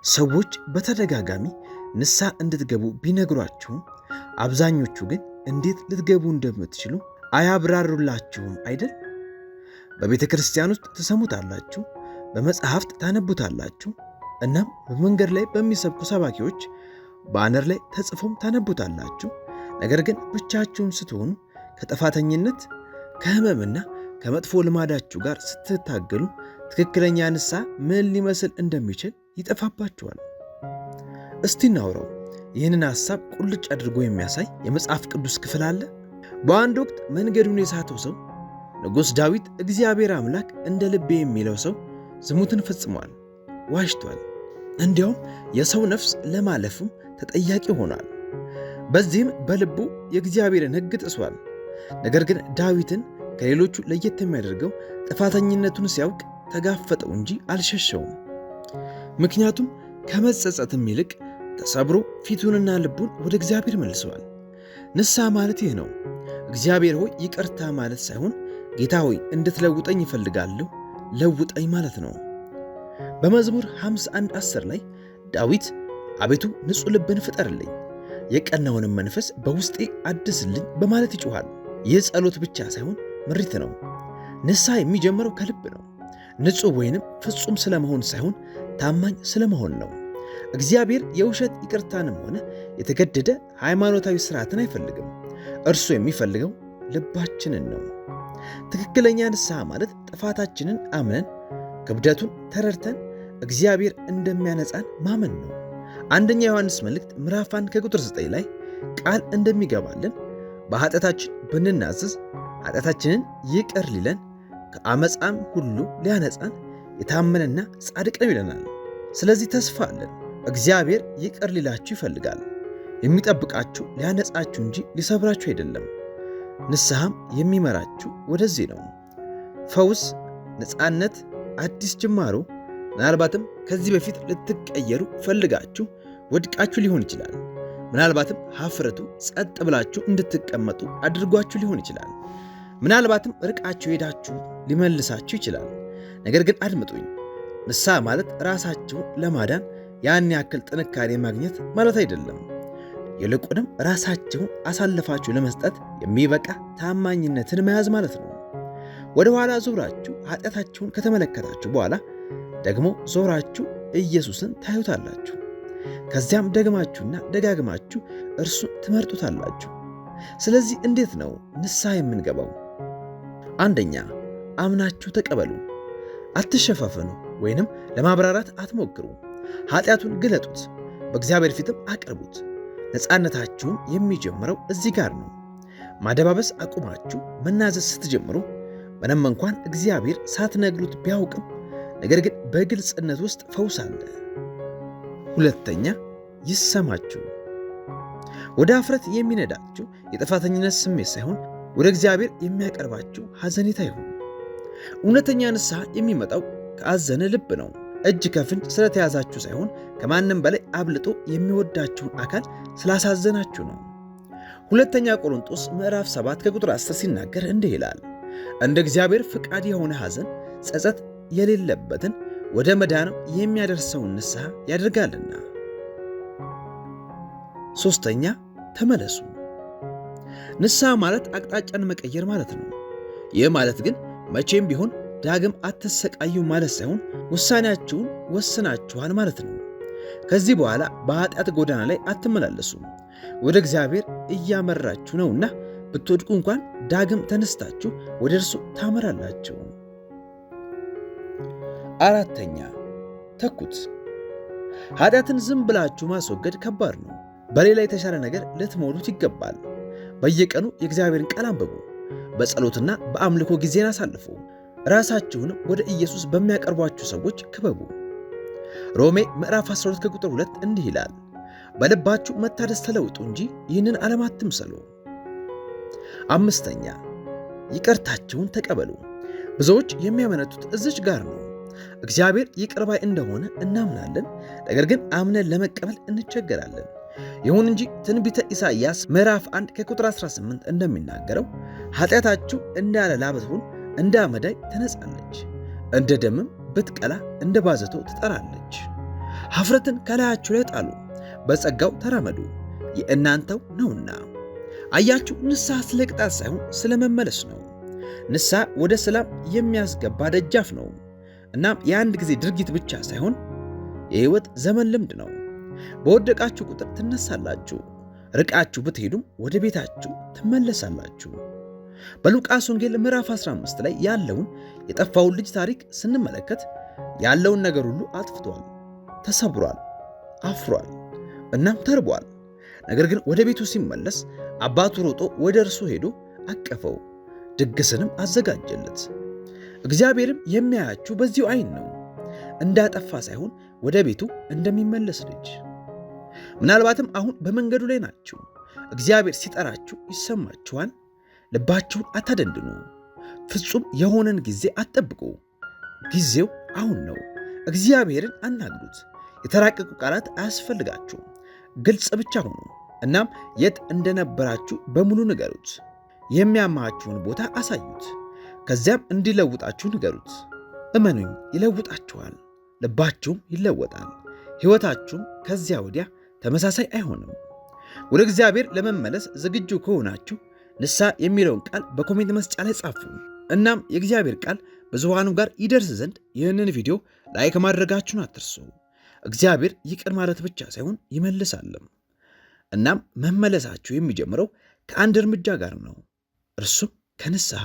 ሰዎች በተደጋጋሚ ንስሐ እንድትገቡ ቢነግሯችሁም አብዛኞቹ ግን እንዴት ልትገቡ እንደምትችሉ አያብራሩላችሁም አይደል? በቤተ ክርስቲያን ውስጥ ትሰሙታላችሁ፣ በመጽሐፍት ታነቡታላችሁ፣ እናም በመንገድ ላይ በሚሰብኩ ሰባኪዎች ባነር ላይ ተጽፎም ታነቡታላችሁ። ነገር ግን ብቻችሁን ስትሆኑ ከጥፋተኝነት ከሕመምና ከመጥፎ ልማዳችሁ ጋር ስትታገሉ ትክክለኛ ንስሐ ምን ሊመስል እንደሚችል ይጠፋባችኋል። እስቲ እናውራው። ይህንን ሐሳብ ቁልጭ አድርጎ የሚያሳይ የመጽሐፍ ቅዱስ ክፍል አለ። በአንድ ወቅት መንገዱን የሳተው ሰው ንጉሥ ዳዊት እግዚአብሔር አምላክ እንደ ልቤ የሚለው ሰው ዝሙትን ፈጽሟል፣ ዋሽቷል፣ እንዲያውም የሰው ነፍስ ለማለፉም ተጠያቂ ሆኗል። በዚህም በልቡ የእግዚአብሔርን ሕግ ጥሷል። ነገር ግን ዳዊትን ከሌሎቹ ለየት የሚያደርገው ጥፋተኝነቱን ሲያውቅ ተጋፈጠው እንጂ አልሸሸውም። ምክንያቱም ከመጸጸትም ይልቅ ተሰብሮ ፊቱንና ልቡን ወደ እግዚአብሔር መልሰዋል። ንስሐ ማለት ይህ ነው። እግዚአብሔር ሆይ ይቅርታ ማለት ሳይሆን ጌታ ሆይ እንድትለውጠኝ ይፈልጋለሁ፣ ለውጠኝ ማለት ነው። በመዝሙር 51:10 ላይ ዳዊት አቤቱ ንጹሕ ልብን ፍጠርልኝ፣ የቀናውንም መንፈስ በውስጤ አድስልኝ በማለት ይጮኻል። ይህ ጸሎት ብቻ ሳይሆን ምሪት ነው። ንስሐ የሚጀምረው ከልብ ነው። ንጹሕ ወይንም ፍጹም ስለመሆን ሳይሆን ታማኝ ስለመሆን ነው። እግዚአብሔር የውሸት ይቅርታንም ሆነ የተገደደ ሃይማኖታዊ ሥርዓትን አይፈልግም። እርሱ የሚፈልገው ልባችንን ነው። ትክክለኛ ንስሐ ማለት ጥፋታችንን አምነን ክብደቱን ተረድተን እግዚአብሔር እንደሚያነጻን ማመን ነው። አንደኛ ዮሐንስ መልእክት ምዕራፍ 1:9 ላይ ቃል እንደሚገባልን በኃጢአታችን ብንናዘዝ ኃጢአታችንን ይቅር ሊለን ከአመፃም ሁሉ ሊያነጻን የታመነና ጻድቅ ነው ይለናል። ስለዚህ ተስፋ አለን። እግዚአብሔር ይቅር ሊላችሁ ይፈልጋል። የሚጠብቃችሁ ሊያነጻችሁ እንጂ ሊሰብራችሁ አይደለም። ንስሐም የሚመራችሁ ወደዚህ ነው። ፈውስ፣ ነፃነት፣ አዲስ ጅማሮ። ምናልባትም ከዚህ በፊት ልትቀየሩ ፈልጋችሁ ወድቃችሁ ሊሆን ይችላል። ምናልባትም ሀፍረቱ ጸጥ ብላችሁ እንድትቀመጡ አድርጓችሁ ሊሆን ይችላል። ምናልባትም ርቃችሁ ሄዳችሁ ሊመልሳችሁ ይችላል። ነገር ግን አድምጡኝ፣ ንስሐ ማለት ራሳችሁን ለማዳን ያን ያክል ጥንካሬ ማግኘት ማለት አይደለም። ይልቁንም ራሳችሁን አሳልፋችሁ ለመስጠት የሚበቃ ታማኝነትን መያዝ ማለት ነው። ወደ ኋላ ዞራችሁ ኃጢአታችሁን ከተመለከታችሁ በኋላ ደግሞ ዞራችሁ ኢየሱስን ታዩታላችሁ። ከዚያም ደግማችሁና ደጋግማችሁ እርሱን ትመርጡታላችሁ። ስለዚህ እንዴት ነው ንስሐ የምንገባው? አንደኛ፣ አምናችሁ ተቀበሉ። አትሸፋፈኑ ወይንም ለማብራራት አትሞክሩ። ኃጢአቱን ግለጡት፣ በእግዚአብሔር ፊትም አቅርቡት። ነፃነታችሁም የሚጀምረው እዚህ ጋር ነው። ማደባበስ አቁማችሁ መናዘዝ ስትጀምሩ ምንም እንኳን እግዚአብሔር ሳትነግሩት ቢያውቅም፣ ነገር ግን በግልጽነት ውስጥ ፈውስ አለ። ሁለተኛ፣ ይሰማችሁ። ወደ አፍረት የሚነዳችሁ የጥፋተኝነት ስሜት ሳይሆን ወደ እግዚአብሔር የሚያቀርባችሁ ሐዘኔታ ይሁን። እውነተኛ ንስሐ የሚመጣው ከአዘነ ልብ ነው። እጅ ከፍንጅ ስለተያዛችሁ ሳይሆን ከማንም በላይ አብልጦ የሚወዳችሁን አካል ስላሳዘናችሁ ነው። ሁለተኛ ቆሮንጦስ ምዕራፍ 7:10 ሲናገር እንዲህ ይላል፣ እንደ እግዚአብሔር ፍቃድ የሆነ ሐዘን ጸጸት የሌለበትን ወደ መዳንም የሚያደርሰውን ንስሐ ያደርጋልና። ሦስተኛ፣ ተመለሱ። ንስሐ ማለት አቅጣጫን መቀየር ማለት ነው። ይህ ማለት ግን መቼም ቢሆን ዳግም አትሰቃዩ ማለት ሳይሆን ውሳኔያችሁን ወስናችኋል ማለት ነው። ከዚህ በኋላ በኃጢአት ጎዳና ላይ አትመላለሱም። ወደ እግዚአብሔር እያመራችሁ ነውና ብትወድቁ እንኳን ዳግም ተነስታችሁ ወደ እርሱ ታመራላችሁ። አራተኛ፣ ተኩት። ኃጢአትን ዝም ብላችሁ ማስወገድ ከባድ ነው። በሌላ የተሻለ ነገር ልትሞሉት ይገባል። በየቀኑ የእግዚአብሔርን ቃል አንብቡ። በጸሎትና በአምልኮ ጊዜን አሳልፉ። ራሳችሁንም ወደ ኢየሱስ በሚያቀርቧችሁ ሰዎች ክበቡ። ሮሜ ምዕራፍ 12:2 እንዲህ ይላል፣ በልባችሁ መታደስ ተለውጡ እንጂ ይህንን ዓለም አትምሰሉ። አምስተኛ፣ ይቅርታችሁን ተቀበሉ። ብዙዎች የሚያመነቱት እዚች ጋር ነው። እግዚአብሔር ይቅር ባይ እንደሆነ እናምናለን፣ ነገር ግን አምነን ለመቀበል እንቸገራለን። ይሁን እንጂ ትንቢተ ኢሳይያስ ምዕራፍ 1:18 እንደሚናገረው ኃጢአታችሁ እንደ አለላ ብትሆን እንደ አመዳይ ትነጻለች፣ እንደ ደምም ብትቀላ እንደ ባዘቶ ትጠራለች። ኀፍረትን ከላያችሁ ላይ ጣሉ፣ በጸጋው ተራመዱ፣ የእናንተው ነውና። አያችሁ፣ ንስሐ ስለ ቅጣት ሳይሆን ስለ መመለስ ነው። ንስሐ ወደ ሰላም የሚያስገባ ደጃፍ ነው። እናም የአንድ ጊዜ ድርጊት ብቻ ሳይሆን የሕይወት ዘመን ልምድ ነው። በወደቃችሁ ቁጥር ትነሳላችሁ፣ ርቃችሁ ብትሄዱም ወደ ቤታችሁ ትመለሳላችሁ። በሉቃስ ወንጌል ምዕራፍ 15 ላይ ያለውን የጠፋውን ልጅ ታሪክ ስንመለከት ያለውን ነገር ሁሉ አጥፍቷል፣ ተሰብሯል፣ አፍሯል፣ እናም ተርቧል። ነገር ግን ወደ ቤቱ ሲመለስ አባቱ ሮጦ ወደ እርሱ ሄዶ አቀፈው፣ ድግስንም አዘጋጀለት። እግዚአብሔርም የሚያያችሁ በዚሁ ዓይን ነው፣ እንዳጠፋ ሳይሆን ወደ ቤቱ እንደሚመለስ ልጅ። ምናልባትም አሁን በመንገዱ ላይ ናችሁ። እግዚአብሔር ሲጠራችሁ ይሰማችኋል። ልባችሁን አታደንድኑ። ፍጹም የሆነን ጊዜ አትጠብቁ። ጊዜው አሁን ነው። እግዚአብሔርን አናግሩት። የተራቀቁ ቃላት አያስፈልጋችሁም። ግልጽ ብቻ ሁኑ። እናም የት እንደነበራችሁ በሙሉ ንገሩት። የሚያማችሁን ቦታ አሳዩት። ከዚያም እንዲለውጣችሁ ንገሩት። እመኑኝ፣ ይለውጣችኋል። ልባችሁም ይለወጣል። ሕይወታችሁም ከዚያ ወዲያ ተመሳሳይ አይሆንም። ወደ እግዚአብሔር ለመመለስ ዝግጁ ከሆናችሁ ንስሐ የሚለውን ቃል በኮሜንት መስጫ ላይ ጻፉ። እናም የእግዚአብሔር ቃል ብዙሃኑ ጋር ይደርስ ዘንድ ይህንን ቪዲዮ ላይክ ማድረጋችሁን አትርሱ። እግዚአብሔር ይቅር ማለት ብቻ ሳይሆን ይመልሳልም። እናም መመለሳችሁ የሚጀምረው ከአንድ እርምጃ ጋር ነው፣ እርሱም ከንስሐ